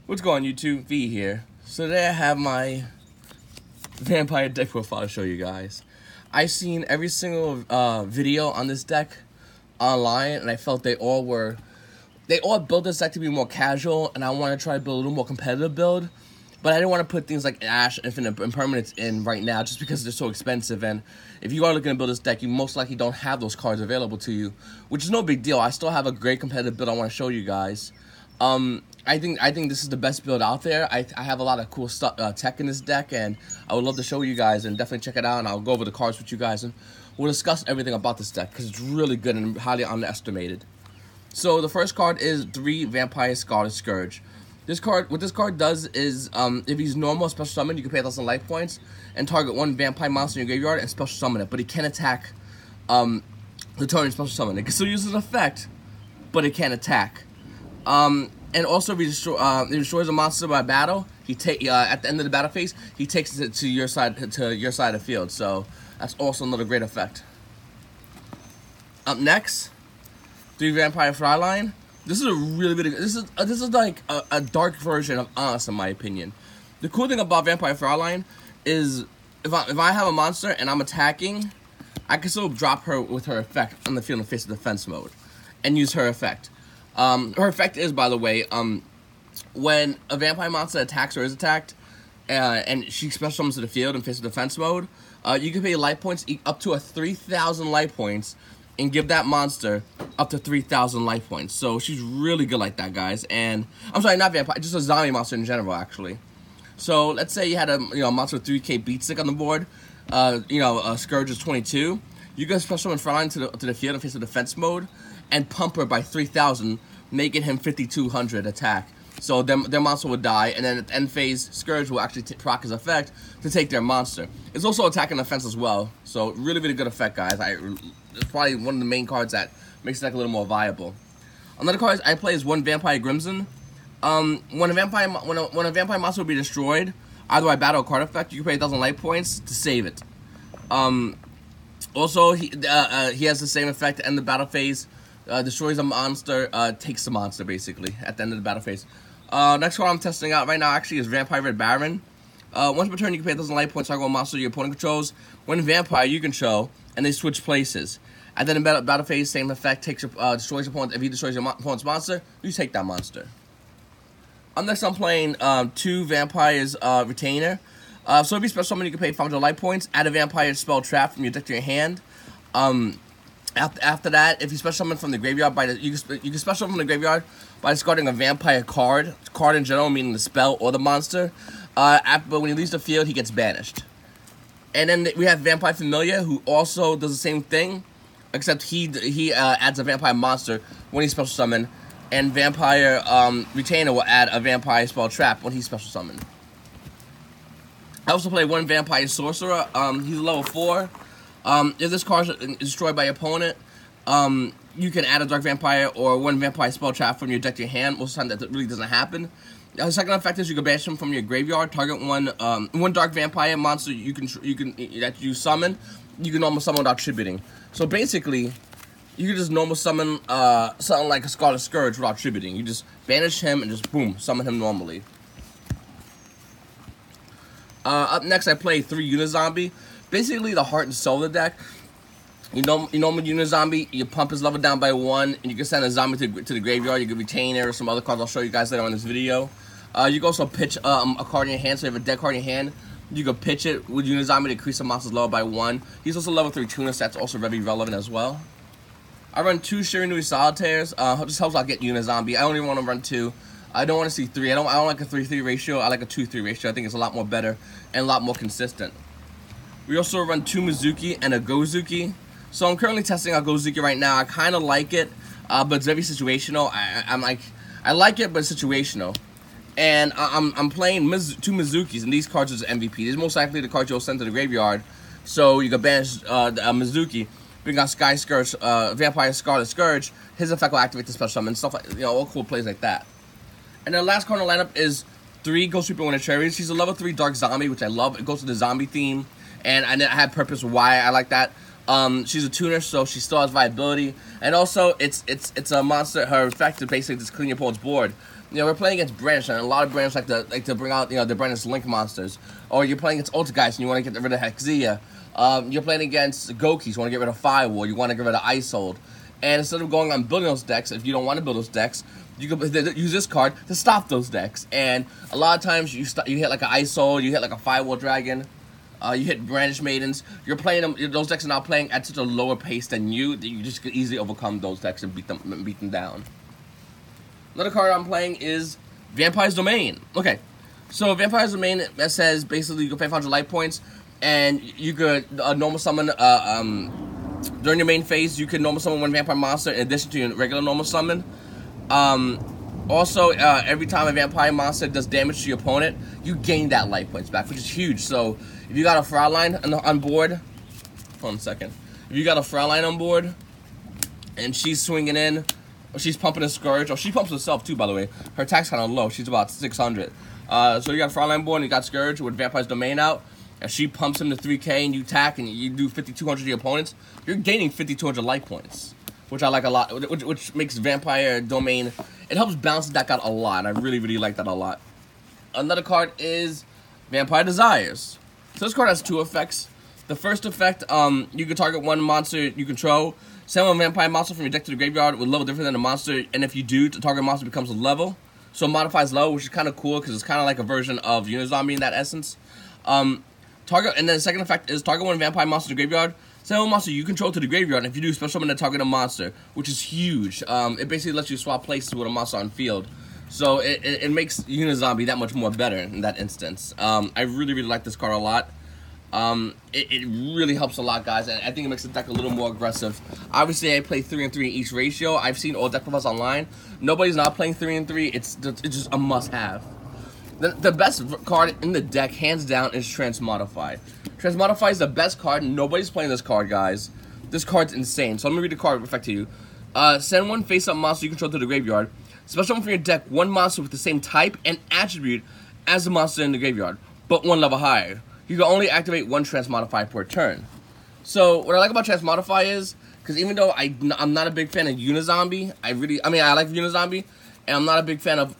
What's going on, YouTube? V here. So today I have my vampire deck profile to show you guys. I've seen every single video on this deck online, and I felt they all built this deck to be more casual, and I want to try to build a little more competitive build. But I didn't want to put things like Ash, Infinite, and Permanence in right now just because they're so expensive. And if you are looking to build this deck, you most likely don't have those cards available to you, which is no big deal. I still have a great competitive build I want to show you guys. I think this is the best build out there. I have a lot of cool stuff, tech in this deck, and I would love to show you guys, and definitely check it out, and I'll go over the cards with you guys, and we'll discuss everything about this deck, because it's really good and highly underestimated. So the first card is 3 Vampire Scourge. What this card does is, if he's normal special summon, you can pay 1,000 life points, and target 1 vampire monster in your graveyard and special summon it, but he can attack, the turn special summon. It can still use his effect, but it can't attack. And also, if he destroys a monster by battle, at the end of the battle phase, he takes it to your side of the field. So that's also another great effect. Up next, 3 Vampire Fryline. This is a really good. This is like a dark version of Us, in my opinion. The cool thing about Vampire Fryline is if I have a monster and I'm attacking, I can still drop her with her effect on the field in face of defense mode, and use her effect. Her effect is, by the way, when a vampire monster attacks or is attacked, and she special summons to the field in face of defense mode, you can pay life points up to 3,000 life points, and give that monster up to 3,000 life points. So she's really good like that, guys. And I'm sorry, not vampire, just a zombie monster in general, actually. So let's say you had a monster with 3k beat stick on the board, Scourge is 22. You can special summon Frontline to the field in face of defense mode, and pump her by 3,000, making him 5,200 attack. So their monster would die, and then at the end phase, Scourge will actually proc his effect to take their monster. It's also attacking offense as well, so really, really good effect, guys. It's probably one of the main cards that makes the deck a little more viable. Another card I play is 1 Vampire Grimson. When a vampire monster will be destroyed, either by battle or card effect, you can pay 1,000 life points to save it. Also, he has the same effect to end the battle phase. Destroys a monster, takes the monster, basically, at the end of the battle phase. Next card I'm testing out right now, actually, is Vampire Red Baron. Once per turn, you can pay 1,000 life points, target one monster your opponent controls. When vampire, you control, and they switch places. And then in battle phase, same effect, destroys your opponent. If he destroys your opponent's monster, you take that monster. Next, I'm playing 2 Vampires Retainer. So if you special summon, you can pay 500 life points, add a Vampire Spell Trap from your deck to your hand. After that, if you special summon from the graveyard you can special summon from the graveyard by discarding a vampire card in general, meaning the spell or the monster. But when he leaves the field, he gets banished. And then we have Vampire Familiar, who also does the same thing, except he adds a vampire monster when he's special summoned, and Vampire Retainer will add a vampire spell trap when he's special summoned. I also play 1 Vampire Sorcerer. He's a level 4. If this card is destroyed by your opponent, you can add a Dark Vampire or 1 Vampire Spell Trap from your deck to your hand. Most of the time that really doesn't happen. The second effect is you can banish him from your graveyard. Target one Dark Vampire monster that you summon. You can normal summon without tributing. So basically, you can just normal summon something like a Scarlet Scourge without tributing. You just banish him and just boom, summon him normally. Up next, I play 3 Unizombie. Basically, the heart and soul of the deck. You know, with Unizombie, you pump his level down by 1, and you can send a zombie to the graveyard. You can retain it or some other cards I'll show you guys later on this video. You can also pitch a card in your hand, so you have a dead card in your hand. You can pitch it with Unizombie to increase the monster's level by 1. He's also level 3 tuner, so that's also very relevant as well. I run 2 Shirinui Solitaires. Just helps out get Unizombie. I only want to run 2. I don't want to see 3. I don't like a 3-3 ratio. I like a 2-3 ratio. I think it's a lot more better and a lot more consistent. We also run 2 Mizuki and a Gozuki. So I'm currently testing out Gozuki right now. I kind of like it, but it's very situational. I like it, but it's situational. And I'm playing 2 Mizukis, and these cards are MVP. These are most likely the cards you'll send to the graveyard. So you can banish Mizuki, bring out Sky Scourge, Vampire Scarlet Scourge. His effect will activate the special summon, stuff like, all cool plays like that. And then the last card in the lineup is 3 Ghost Reaper Winter Cherries. She's a level 3 Dark Zombie, which I love. It goes to the zombie theme, and I had purpose why I like that. She's a tuner, so she still has viability, and also it's a monster. Her effect is basically just clean your opponent's board. You know, we're playing against Brandish, and a lot of Brandish like to bring out, you know, the Brandish Link monsters. Or you're playing against Ultra guys and you want to get rid of Hexia. You're playing against Gokis, you want to get rid of Firewall, you want to get rid of Isold. And instead of going on building those decks, if you don't want to build those decks, you can use this card to stop those decks. And a lot of times you hit like an Isold, you hit like a Firewall Dragon, you hit Brandish Maidens. You're playing them; those decks are not playing at such a lower pace than you that you just can easily overcome those decks and beat them down. Another card I'm playing is Vampire's Domain. Okay, so Vampire's Domain, that says basically you can pay 500 life points, and you could normal summon during your main phase. You can normal summon one vampire monster in addition to your regular normal summon. Also, every time a vampire monster does damage to your opponent, you gain that life points back, which is huge. So if you got a Fraulein on board, hold on a second. If you got a Fraulein on board, and she's swinging in, or she's pumping a Scourge, or she pumps herself too, by the way. Her attack's kind of low. She's about 600. So you got a Fraulein board, and you got Scourge with Vampire's Domain out, and she pumps him to 3k, and you attack, and you do 5,200 to your opponents. You're gaining 5,200 life points, which I like a lot, which makes Vampire Domain, it helps balance the deck out a lot. I really, really like that a lot. Another card is Vampire Desires. So this card has two effects. The first effect, you can target one monster you control, send one vampire monster from your deck to the graveyard with a level different than the monster, and if you do, the target monster becomes a level. So it modifies level, which is kind of cool because it's kind of like a version of Unizombie in that essence. And then the second effect is target one vampire monster to the graveyard, send one monster you control to the graveyard, and if you do, special summon to target a monster, which is huge. It basically lets you swap places with a monster on field. So it makes Unizombie that much more better in that instance. I really, really like this card a lot. It really helps a lot, guys, and I think it makes the deck a little more aggressive. Obviously, I play 3 and 3 in each ratio. I've seen all deck profiles online. Nobody's not playing 3 and 3. It's just a must-have. The best card in the deck, hands down, is Transmodify. Transmodify is the best card. Nobody's playing this card, guys. This card's insane. So let me read the card effect to you. Send one face-up monster you control to the graveyard. Special summon from your deck one monster with the same type and attribute as the monster in the graveyard, but one level higher. You can only activate one Transmodify per turn. So what I like about Transmodify is, because even though I'm not a big fan of Unizombie, I like Unizombie, and I'm not a big fan of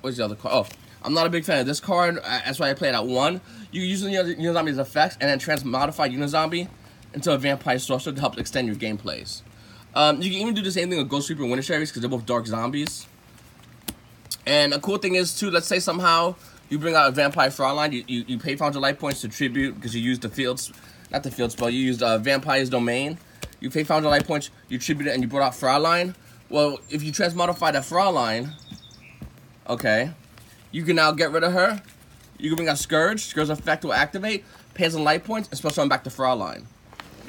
what's the other card? Oh, I'm not a big fan of this card. That's why I play it at 1. You use Unizombie's effects and then Transmodify Unizombie into a Vampire Sorcerer to help extend your gameplays. You can even do the same thing with Ghost Reaper and Winter Cherries because they're both dark zombies. And a cool thing is too, let's say somehow you bring out a Vampire Fraulein, you pay 500 life points to tribute because you used not the field spell, you used Vampire's Domain. You pay 500 life points, you tribute it, and you brought out Fraulein. Well, if you Transmodify that Fraulein, okay, you can now get rid of her. You can bring out Scourge. Scourge's effect will activate, pays some life points, and special summon back to Fraulein.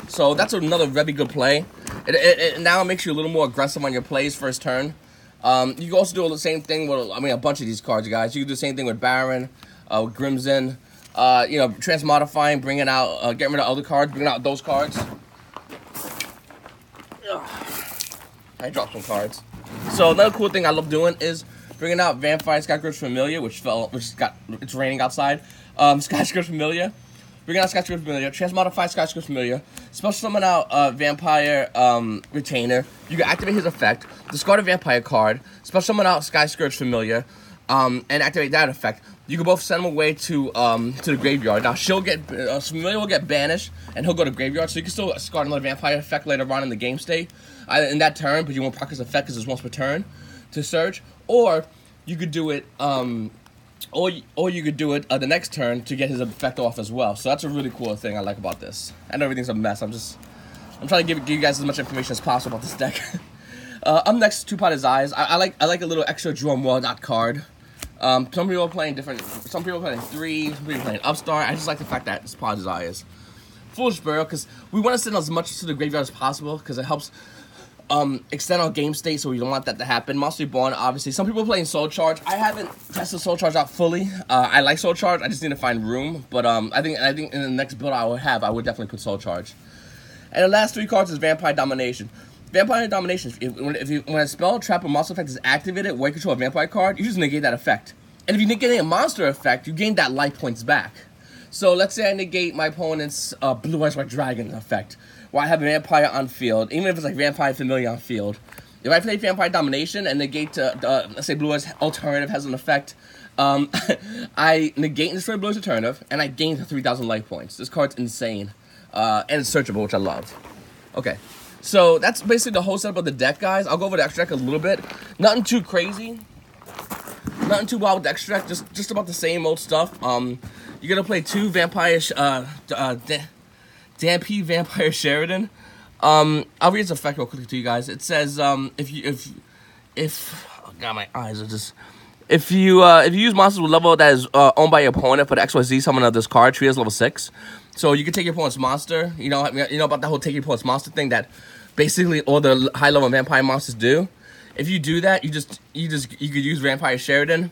So that's another very good play. It now makes you a little more aggressive on your plays first turn. You can also do the same thing with, a bunch of these cards, guys. You can do the same thing with Baron, with Grimson. Transmodifying, bringing out, getting rid of other cards, bringing out those cards. I dropped some cards. So another cool thing I love doing is bringing out Vampire Scourge Familiar, it's raining outside. Scourge Familiar. Bringing out Scourge Familiar, Transmodify Scourge Familiar, special summon out Vampire Retainer. You can activate his effect, discard a Vampire card, special summon out Scourge Familiar, and activate that effect. You can both send him away to the graveyard. Now Familiar will get banished, and he'll go to graveyard. So you can still discard another Vampire effect later on in the game state, in that turn, but you won't proc his effect because it's once per turn to search. Or you could do it. Or you could do it the next turn to get his effect off as well. So that's a really cool thing I like about this. I know everything's a mess. I'm trying to give you guys as much information as possible about this deck. Up next, Two-Potted Eyes. I like a little extra draw more dot card. Some people are playing different. Some people are playing 3. Some people are playing Upstart. I just like the fact that it's Potted Eyes. Foolish Burial, because we want to send as much to the graveyard as possible because it helps extend our game state, so we don't want that to happen. Monster Reborn, obviously. Some people are playing Soul Charge. I haven't tested Soul Charge out fully. I like Soul Charge. I just need to find room. But I think in the next build I would definitely put Soul Charge. And the last 3 cards is Vampire Domination. Vampire Domination, when a spell, trap, or monster effect is activated while you control a vampire card, you just negate that effect. And if you negate a monster effect, you gain that life points back. So let's say I negate my opponent's Blue Eyes White Dragon effect. where I have a vampire on field, even if it's like vampire familiar on field. If I play vampire domination and negate, let's say blue alternative has an effect, I negate and destroy blue's alternative, and I gain 3,000 life points. This card's insane, and it's searchable, which I love. Okay, so that's basically the whole setup of the deck, guys. I'll go over the extra deck a little bit. Nothing too crazy. Nothing too wild with the extra deck, just about the same old stuff. You're gonna play 2 vampire, Dampy Vampire Sheridan. I'll read its effect real quickly to you guys. It says, if oh god, my eyes are just. If you use monsters with level that is owned by your opponent for the XYZ summon of this card, tree is level 6. So you can take your opponent's monster. You know about that whole take your opponent's monster thing that basically all the high level vampire monsters do. If you do that, you could use Vampire Sheridan.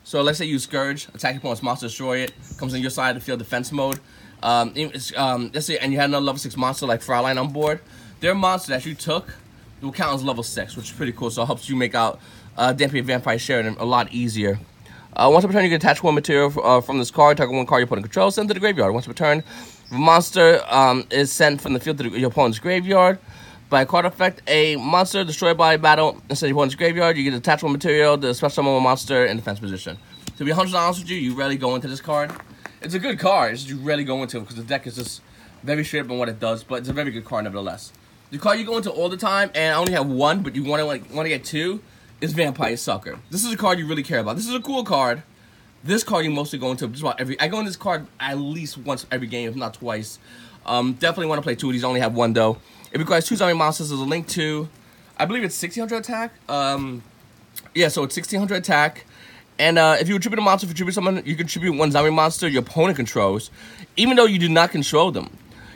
So let's say you use Scourge, attack your opponent's monster, destroy it, comes on your side of the field defense mode. Let's say, and you had another level 6 monster like Fraulein on board. Their monster that you took will count as level 6, which is pretty cool. So it helps you make out Dampy Vampire Sheridan a lot easier. Once per turn, you can attach 1 material from this card. Target 1 card your opponent controls, send to the graveyard. Once per turn, if a monster is sent from the field to your opponent's graveyard. By a card effect, a monster destroyed by battle instead of your opponent's graveyard, you get attach 1 material, the special summon 1 monster in defense position. To be 100% honest with you, you rarely go into this card. It's a good card, it's just you rarely go into it because the deck is just very straight up on what it does, but it's a very good card nevertheless. The card you go into all the time, and I only have 1, but you want to get 2, is Vampire Sucker. This is a card you really care about. This is a cool card. This card you mostly go into just about I go in this card at least once every game, if not twice. Definitely want to play 2 of these. I only have 1 though. It requires 2 zombie monsters. There's a link to, I believe it's 1600 attack. Yeah, so it's 1600 attack. And if you attribute a monster, if you attribute someone, you contribute 1 zombie monster your opponent controls, even though you do not control them.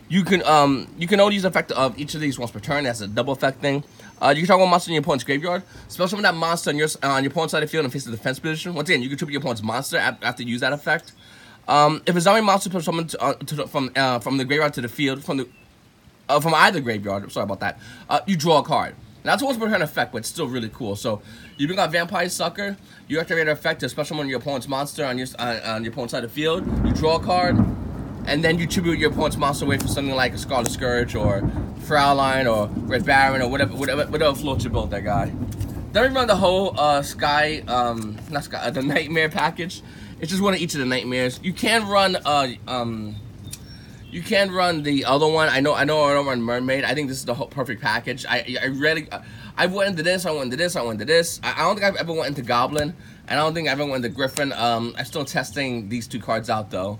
You can only use the effect of each of these once per turn. That's a double effect thing. You can target 1 monster in your opponent's graveyard. Special summon that monster on your opponent's side of the field and face the defense position. Once again, you contribute your opponent's monster after you use that effect. If a zombie monster puts someone from the graveyard to the field, from either graveyard, sorry about that, you draw a card. That's a once per turn effect, but it's still really cool. So you bring out Vampire Sucker, you activate an effect to special summon your opponent's monster on your opponent's side of the field. You draw a card, and then you tribute your opponent's monster away for something like a Scarlet Scourge or Fraulein or Red Baron or whatever floats your boat, that guy. Then we run the whole the Nightmare package. It's just one of each of the nightmares. You can run the other one. I know I don't run Mermaid. I think this is the whole perfect package. I went into this, I went into this, I went into this. I don't think I've ever went into Goblin, and I don't think I ever went into Griffin. I'm still testing these 2 cards out though.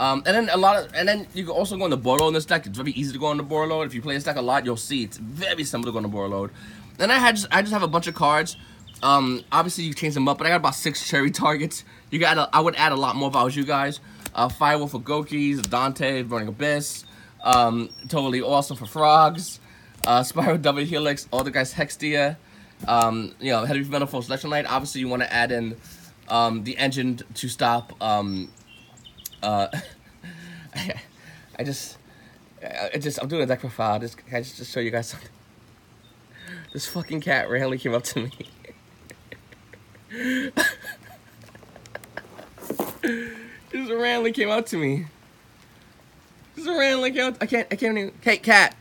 And then you can also go into Borload in this deck. It's very easy to go into Borload. If you play this deck a lot, you'll see it's very simple to go into Borload. Then I just have a bunch of cards. Obviously you change them up, but I got about 6 cherry targets. I would add a lot more if I was you guys. Firewolf for Gokis, Dante, Burning Abyss, Totally Awesome for Frogs, Spiral Double Helix, all the guys Hextia, Heavy Metal Full Selection Light. Obviously you want to add in the engine to stop I'm doing a deck profile. Can I just show you guys something? This fucking cat randomly came up to me. Just randomly came out to me. Just randomly came out. I can't even. Hey, cat.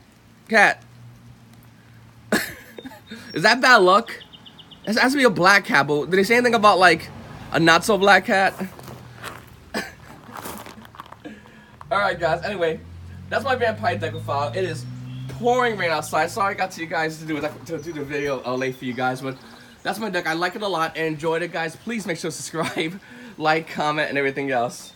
Is that bad luck? It has to be a black cat, but did they say anything about like a not so black cat? Alright guys, anyway, that's my vampire deck file. It is pouring rain outside. Sorry I got to you guys to do the video late for you guys, but that's my deck. I like it a lot and enjoyed it, guys. Please make sure to subscribe, like, comment, and everything else.